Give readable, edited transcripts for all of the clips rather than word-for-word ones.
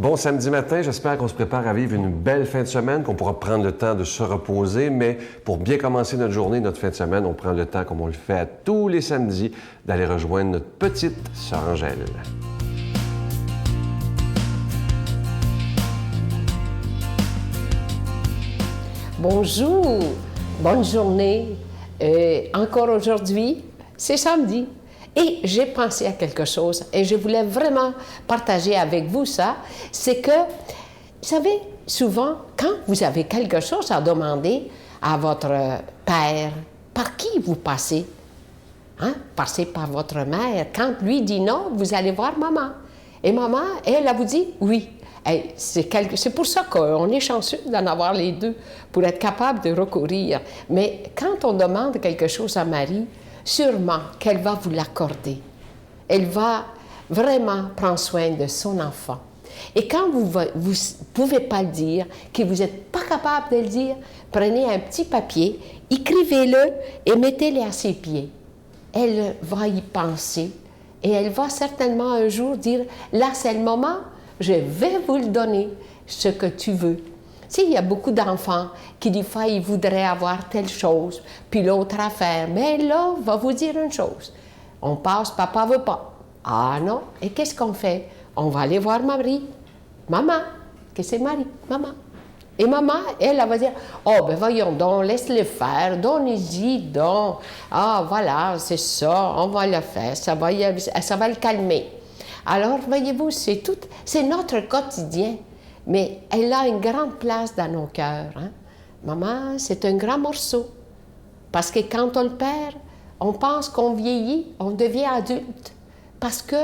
Bon samedi matin, j'espère qu'on se prépare à vivre une belle fin de semaine, qu'on pourra prendre le temps de se reposer, mais pour bien commencer notre journée, notre fin de semaine, on prend le temps, comme on le fait à tous les samedis, d'aller rejoindre notre petite sœur Angèle. Bonjour, bonne journée. Encore aujourd'hui, c'est samedi. Et j'ai pensé à quelque chose et je voulais vraiment partager avec vous ça. C'est que, vous savez, souvent, quand vous avez quelque chose à demander à votre père, par qui vous passez? Hein? Passez par votre mère. Quand lui dit non, vous allez voir maman. Et maman, elle vous dit oui. C'est pour ça qu'on est chanceux d'en avoir les deux, pour être capable de recourir. Mais quand on demande quelque chose à Marie, sûrement qu'elle va vous l'accorder. Elle va vraiment prendre soin de son enfant. Et quand vous ne pouvez pas le dire, que vous n'êtes pas capable de le dire, prenez un petit papier, écrivez-le et mettez-le à ses pieds. Elle va y penser et elle va certainement un jour dire « Là, c'est le moment, je vais vous le donner, ce que tu veux. » Tu sais, il y a beaucoup d'enfants qui, des fois, ils voudraient avoir telle chose, puis l'autre affaire. Mais là, va vous dire une chose. On passe, papa veut pas. Ah non, et qu'est-ce qu'on fait? On va aller voir Marie. Maman, que c'est Marie, maman. Et maman, elle va dire, oh, ben voyons donc, laisse-le faire, donnez-y donc. Ah, voilà, c'est ça, on va le faire, ça va le calmer. Alors, voyez-vous, c'est notre quotidien. Mais elle a une grande place dans nos cœurs. Hein? Maman, c'est un grand morceau. Parce que quand on le perd, on pense qu'on vieillit, on devient adulte. Parce que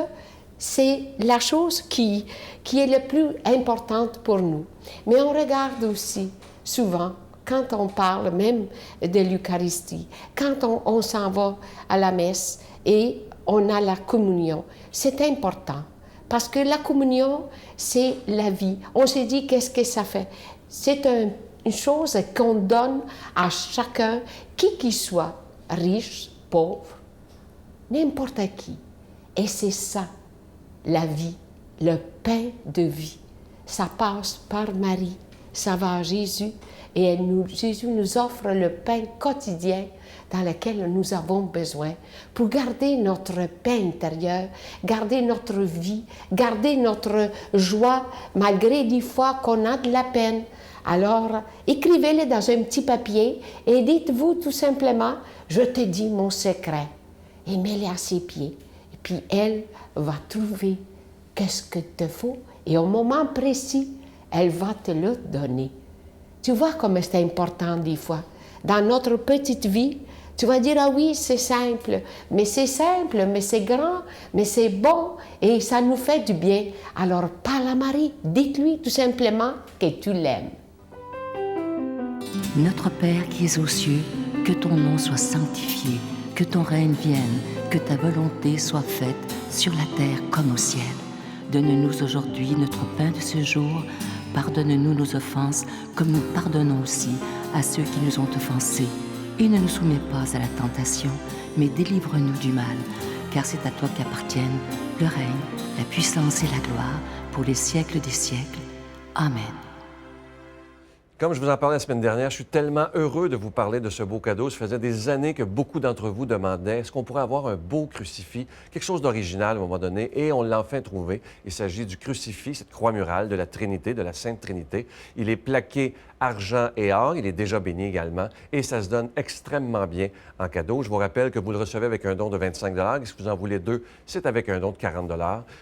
c'est la chose qui est la plus importante pour nous. Mais on regarde aussi, souvent, quand on parle même de l'Eucharistie, quand on s'en va à la messe et on a la communion, c'est important. Parce que la communion, c'est la vie. On s'est dit, qu'est-ce que ça fait? C'est une chose qu'on donne à chacun, qui qu'il soit, riche, pauvre, n'importe qui. Et c'est ça, la vie, le pain de vie. Ça passe par Marie, ça va à Jésus, et Jésus nous offre le pain quotidien dans lequel nous avons besoin pour garder notre paix intérieure, garder notre vie, garder notre joie, malgré des fois qu'on a de la peine. Alors, écrivez-le dans un petit papier et dites-vous tout simplement, je te dis mon secret, et mets-le à ses pieds. Et puis, elle va trouver qu'est-ce que te faut, et au moment précis, elle va te le donner. Tu vois comme c'est important des fois. Dans notre petite vie, tu vas dire, ah oui, c'est simple, mais c'est grand, mais c'est bon, et ça nous fait du bien. Alors, parle à Marie, dites-lui tout simplement que tu l'aimes. Notre Père qui es aux cieux, que ton nom soit sanctifié, que ton règne vienne, que ta volonté soit faite sur la terre comme au ciel. Donne-nous aujourd'hui notre pain de ce jour. Pardonne-nous nos offenses, comme nous pardonnons aussi à ceux qui nous ont offensés. Et ne nous soumets pas à la tentation, mais délivre-nous du mal, car c'est à toi qu'appartiennent le règne, la puissance et la gloire, pour les siècles des siècles. Amen. Comme je vous en parlais la semaine dernière, je suis tellement heureux de vous parler de ce beau cadeau. Ça faisait des années que beaucoup d'entre vous demandaient est-ce qu'on pourrait avoir un beau crucifix, quelque chose d'original à un moment donné, et on l'a enfin trouvé. Il s'agit du crucifix, cette croix murale de la Trinité, de la Sainte Trinité. Il est plaqué argent et or, il est déjà béni également, et ça se donne extrêmement bien en cadeau. Je vous rappelle que vous le recevez avec un don de 25 et si vous en voulez deux, c'est avec un don de 40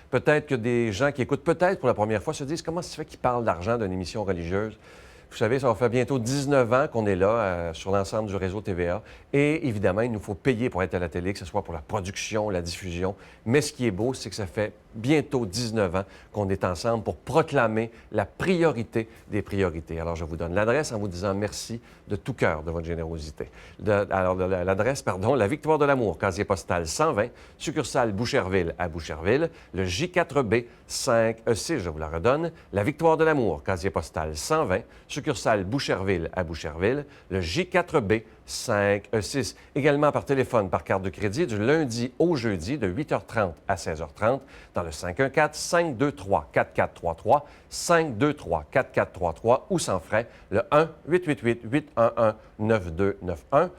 Peut-être que des gens qui écoutent peut-être pour la première fois se disent comment ça se fait qu'ils parlent d'argent d'une émission religieuse. Vous savez, ça va faire bientôt 19 ans qu'on est là sur l'ensemble du réseau TVA. Et évidemment, il nous faut payer pour être à la télé, que ce soit pour la production, la diffusion. Mais ce qui est beau, c'est que ça fait bientôt 19 ans qu'on est ensemble pour proclamer la priorité des priorités. Alors, je vous donne l'adresse en vous disant merci de tout cœur de votre générosité. L'adresse, La Victoire de l'Amour, casier postal 120, succursale Boucherville à Boucherville, le J4B 5E6, je vous la redonne. La Victoire de l'Amour, casier postal 120, succursale Boucherville à Boucherville, le J4B 5E6. Également par téléphone, par carte de crédit, du lundi au jeudi, de 8h30 à 16h30, dans le 514-523-4433, 523-4433 ou sans frais, le 1-888-811-9291,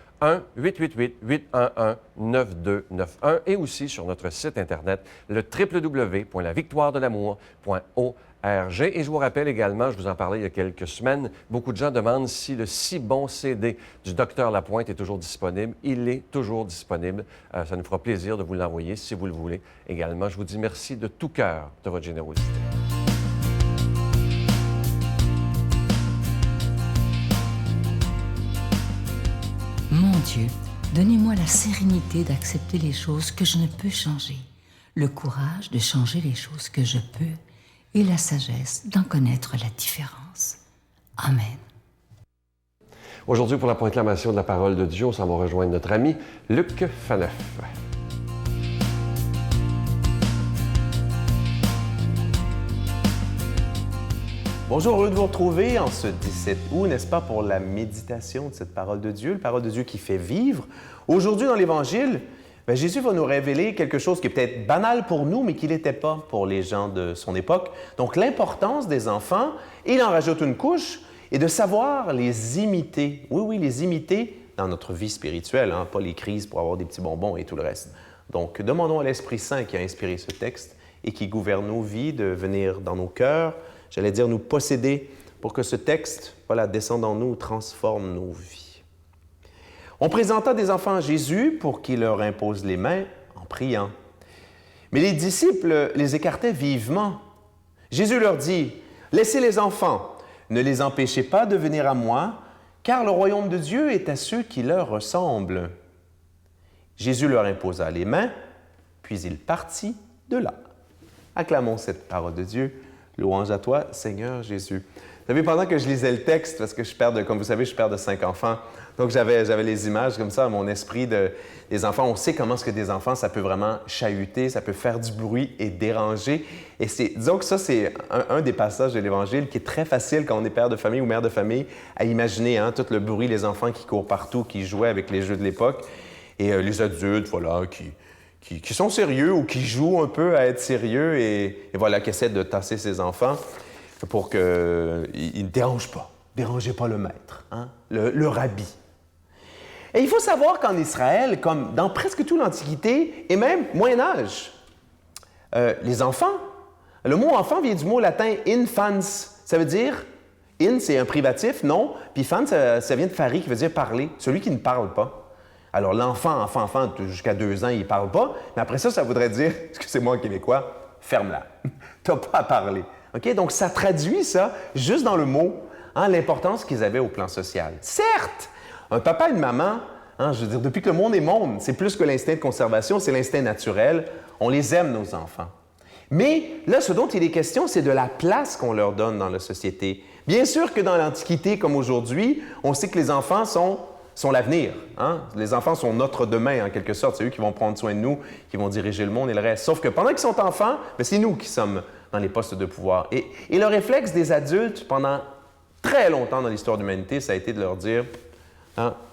1-888-811-9291 et aussi sur notre site Internet, le www.lavictoiredelamour.org. Et je vous rappelle également, je vous en parlais il y a quelques semaines, beaucoup de gens demandent si le si bon CD du Dr Lapointe est toujours disponible. Il est toujours disponible. Ça nous fera plaisir de vous l'envoyer si vous le voulez. Également, je vous dis merci de tout cœur de votre générosité. Mon Dieu, donnez-moi la sérénité d'accepter les choses que je ne peux changer, le courage de changer les choses que je peux et la sagesse d'en connaître la différence. Amen. Aujourd'hui, pour la proclamation de la parole de Dieu, on s'en va rejoindre notre ami Luc Faneuf. Bonjour, heureux de vous retrouver en ce 17 août, n'est-ce pas, pour la méditation de cette parole de Dieu, la parole de Dieu qui fait vivre. Aujourd'hui, dans l'Évangile, Jésus va nous révéler quelque chose qui est peut-être banal pour nous, mais qui ne l'était pas pour les gens de son époque. Donc, l'importance des enfants, et il en rajoute une couche, et de savoir les imiter. Oui, les imiter dans notre vie spirituelle, pas les crises pour avoir des petits bonbons et tout le reste. Donc, demandons à l'Esprit Saint qui a inspiré ce texte et qui gouverne nos vies de venir dans nos cœurs, j'allais dire nous posséder, pour que ce texte, descende en nous, transforme nos vies. On présenta des enfants à Jésus pour qu'il leur impose les mains en priant. Mais les disciples les écartaient vivement. Jésus leur dit, « Laissez les enfants, ne les empêchez pas de venir à moi, car le royaume de Dieu est à ceux qui leur ressemblent. » Jésus leur imposa les mains, puis il partit de là. Acclamons cette parole de Dieu. Louange à toi, Seigneur Jésus. Vous savez, pendant que je lisais le texte, parce que comme vous savez, je suis père de 5 enfants, donc j'avais les images comme ça, mon esprit des enfants. On sait comment est-ce que des enfants, ça peut vraiment chahuter, ça peut faire du bruit et déranger. Et disons que ça, c'est un des passages de l'Évangile qui est très facile quand on est père de famille ou mère de famille à imaginer, tout le bruit, les enfants qui courent partout, qui jouaient avec les jeux de l'époque, et les adultes, qui sont sérieux ou qui jouent un peu à être sérieux et qui essaient de tasser ses enfants pour qu'ils ne dérangent pas. Dérangez pas le maître, le rabbi. Et il faut savoir qu'en Israël, comme dans presque toute l'Antiquité et même Moyen-Âge, les enfants, le mot enfant vient du mot latin infans. Ça veut dire, in c'est un privatif, non, puis fan ça vient de fari qui veut dire parler, celui qui ne parle pas. Alors, l'enfant, jusqu'à 2 ans, il ne parle pas, mais après ça, ça voudrait dire, excusez-moi en québécois, ferme-la. Tu n'as pas à parler. OK? Donc, ça traduit ça, juste dans le mot, l'importance qu'ils avaient au plan social. Certes, un papa et une maman, je veux dire, depuis que le monde est monde, c'est plus que l'instinct de conservation, c'est l'instinct naturel. On les aime, nos enfants. Mais là, ce dont il est question, c'est de la place qu'on leur donne dans la société. Bien sûr que dans l'Antiquité, comme aujourd'hui, on sait que les enfants sont l'avenir. Les enfants sont notre demain, en quelque sorte. C'est eux qui vont prendre soin de nous, qui vont diriger le monde et le reste. Sauf que pendant qu'ils sont enfants, c'est nous qui sommes dans les postes de pouvoir. Et le réflexe des adultes, pendant très longtemps dans l'histoire de l'humanité, ça a été de leur dire,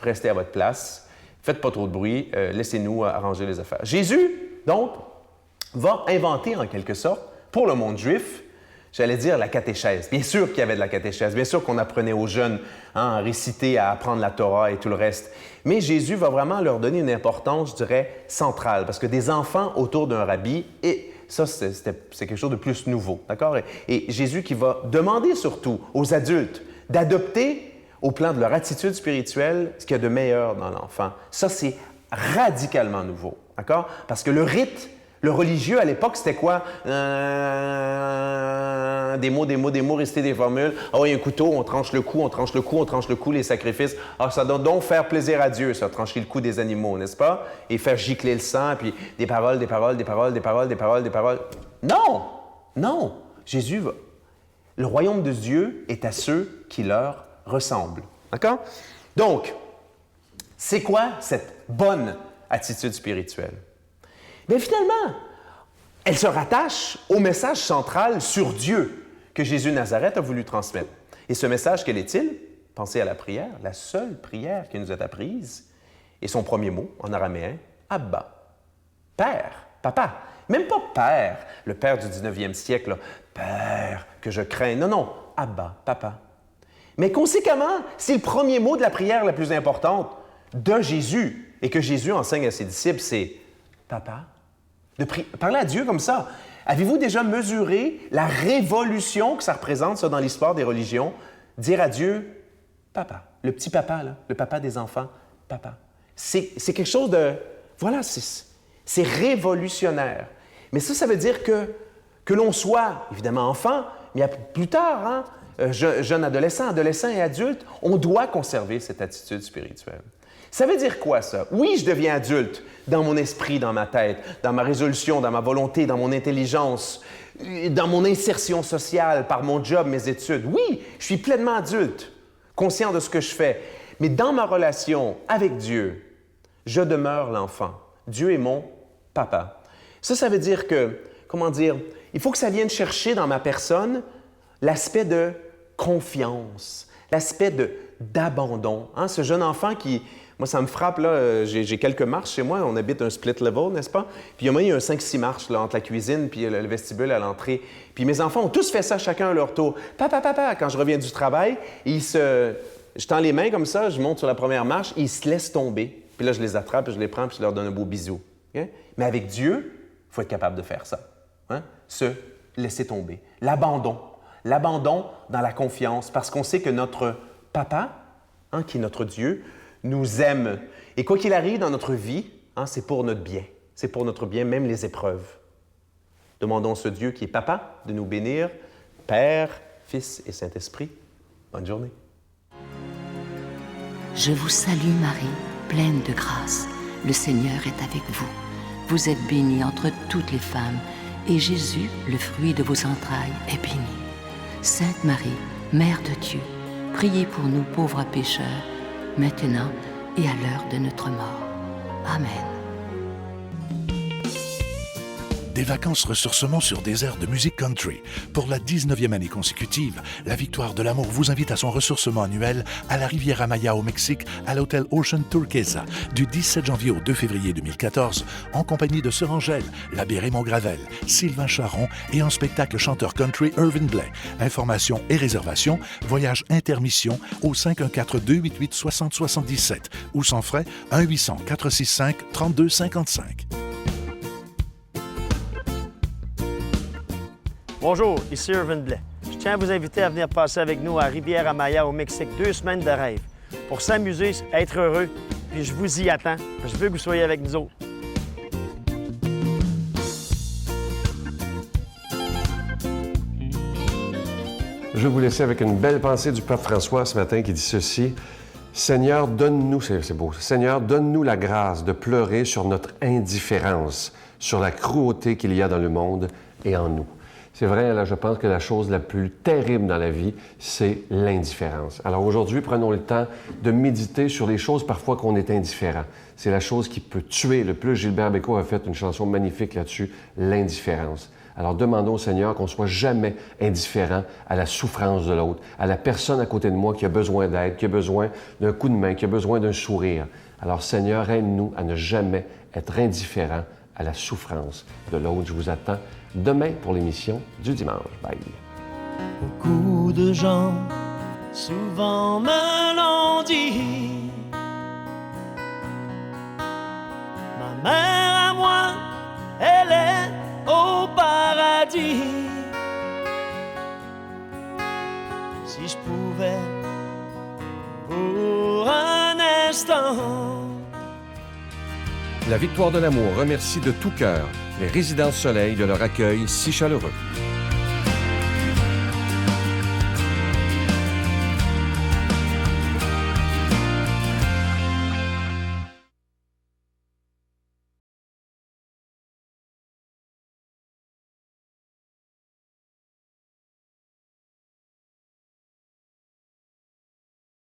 restez à votre place, faites pas trop de bruit, laissez-nous arranger les affaires. Jésus, donc, va inventer en quelque sorte, pour le monde juif, j'allais dire la catéchèse. Bien sûr qu'il y avait de la catéchèse, bien sûr qu'on apprenait aux jeunes à réciter, à apprendre la Torah et tout le reste. Mais Jésus va vraiment leur donner une importance, je dirais, centrale, parce que des enfants autour d'un rabbi, et ça, c'est quelque chose de plus nouveau, d'accord? Et Jésus qui va demander surtout aux adultes d'adopter, au plan de leur attitude spirituelle, ce qu'il y a de meilleur dans l'enfant. Ça, c'est radicalement nouveau, d'accord? Parce que le rite, le religieux, à l'époque, c'était quoi? Des mots, réciter des formules. Ah oui, un couteau, on tranche le cou, les sacrifices. Ah, ça doit donc faire plaisir à Dieu, ça, trancher le cou des animaux, n'est-ce pas? Et faire gicler le sang, puis des paroles. Non! Jésus va. Le royaume de Dieu est à ceux qui leur ressemblent. D'accord? Donc, c'est quoi cette bonne attitude spirituelle? Bien, finalement, elle se rattache au message central sur Dieu que Jésus de Nazareth a voulu transmettre. Et ce message, quel est-il? Pensez à la prière, la seule prière qui nous est apprise. Et son premier mot, en araméen, Abba. Père, papa. Même pas père, le père du 19e siècle, là. Père, que je crains. Non, non, Abba, papa. Mais conséquemment, c'est le premier mot de la prière la plus importante de Jésus et que Jésus enseigne à ses disciples, c'est papa. Parler à Dieu comme ça. Avez-vous déjà mesuré la révolution que ça représente, ça, dans l'histoire des religions? Dire à Dieu, papa, le petit papa, là, le papa des enfants, papa. C'est quelque chose de... Voilà, c'est révolutionnaire. Mais ça veut dire que l'on soit, évidemment, enfant, mais plus tard, hein, jeune adolescent et adulte, on doit conserver cette attitude spirituelle. Ça veut dire quoi, ça? Oui, je deviens adulte dans mon esprit, dans ma tête, dans ma résolution, dans ma volonté, dans mon intelligence, dans mon insertion sociale, par mon job, mes études. Oui, je suis pleinement adulte, conscient de ce que je fais. Mais dans ma relation avec Dieu, je demeure l'enfant. Dieu est mon papa. Ça veut dire que, comment dire, il faut que ça vienne chercher dans ma personne l'aspect de confiance, l'aspect d'abandon. Hein? Ce jeune enfant qui... Moi, ça me frappe, là, j'ai quelques marches chez moi, on habite un split level, n'est-ce pas? Puis il y a un 5-6 marches là, entre la cuisine puis le vestibule à l'entrée. Puis mes enfants ont tous fait ça, chacun à leur tour. Papa, papa, quand je reviens du travail, je tends les mains comme ça, je monte sur la première marche, et ils se laissent tomber. Puis là, je les attrape, je les prends, puis je leur donne un beau bisou. Okay? Mais avec Dieu, il faut être capable de faire ça. Hein? Se laisser tomber. L'abandon. L'abandon dans la confiance, parce qu'on sait que notre papa, hein, qui est notre Dieu, nous aime. Et quoi qu'il arrive dans notre vie, hein, c'est pour notre bien. C'est pour notre bien, même les épreuves. Demandons à ce Dieu qui est papa de nous bénir, Père, Fils et Saint-Esprit. Bonne journée. Je vous salue Marie, pleine de grâce. Le Seigneur est avec vous. Vous êtes bénie entre toutes les femmes, et Jésus, le fruit de vos entrailles, est béni. Sainte Marie, Mère de Dieu, priez pour nous pauvres pécheurs, maintenant et à l'heure de notre mort. Amen. Des vacances ressourcement sur des airs de musique country. Pour la 19e année consécutive, la Victoire de l'Amour vous invite à son ressourcement annuel à la Riviera Maya au Mexique, à l'hôtel Ocean Turquesa, du 17 janvier au 2 février 2014, en compagnie de Sœur Angèle, l'abbé Raymond Gravel, Sylvain Charon et en spectacle chanteur country Irvin Blais. Informations et réservations, voyage intermission au 514-288-6077 ou sans frais 1-800-465-3255. Bonjour, ici Irvin Blais. Je tiens à vous inviter à venir passer avec nous à Riviera Maya au Mexique 2 semaines de rêve pour s'amuser, être heureux, puis je vous y attends. Je veux que vous soyez avec nous autres. Je vais vous laisser avec une belle pensée du pape François ce matin qui dit ceci. Seigneur, donne-nous, c'est beau, Seigneur, donne-nous la grâce de pleurer sur notre indifférence, sur la cruauté qu'il y a dans le monde et en nous. C'est vrai, là, je pense que la chose la plus terrible dans la vie, c'est l'indifférence. Alors aujourd'hui, prenons le temps de méditer sur les choses parfois qu'on est indifférent. C'est la chose qui peut tuer le plus. Gilbert Bécaud a fait une chanson magnifique là-dessus, l'indifférence. Alors demandons au Seigneur qu'on ne soit jamais indifférent à la souffrance de l'autre, à la personne à côté de moi qui a besoin d'aide, qui a besoin d'un coup de main, qui a besoin d'un sourire. Alors Seigneur, aide-nous à ne jamais être indifférent à la souffrance de l'autre. Je vous attends demain pour l'émission du dimanche. Bye. Beaucoup de gens souvent me l'ont dit. Ma mère à moi, elle est au paradis. Si je pouvais pour un instant. La Victoire de l'Amour remercie de tout cœur les Résidences Soleil de leur accueil si chaleureux.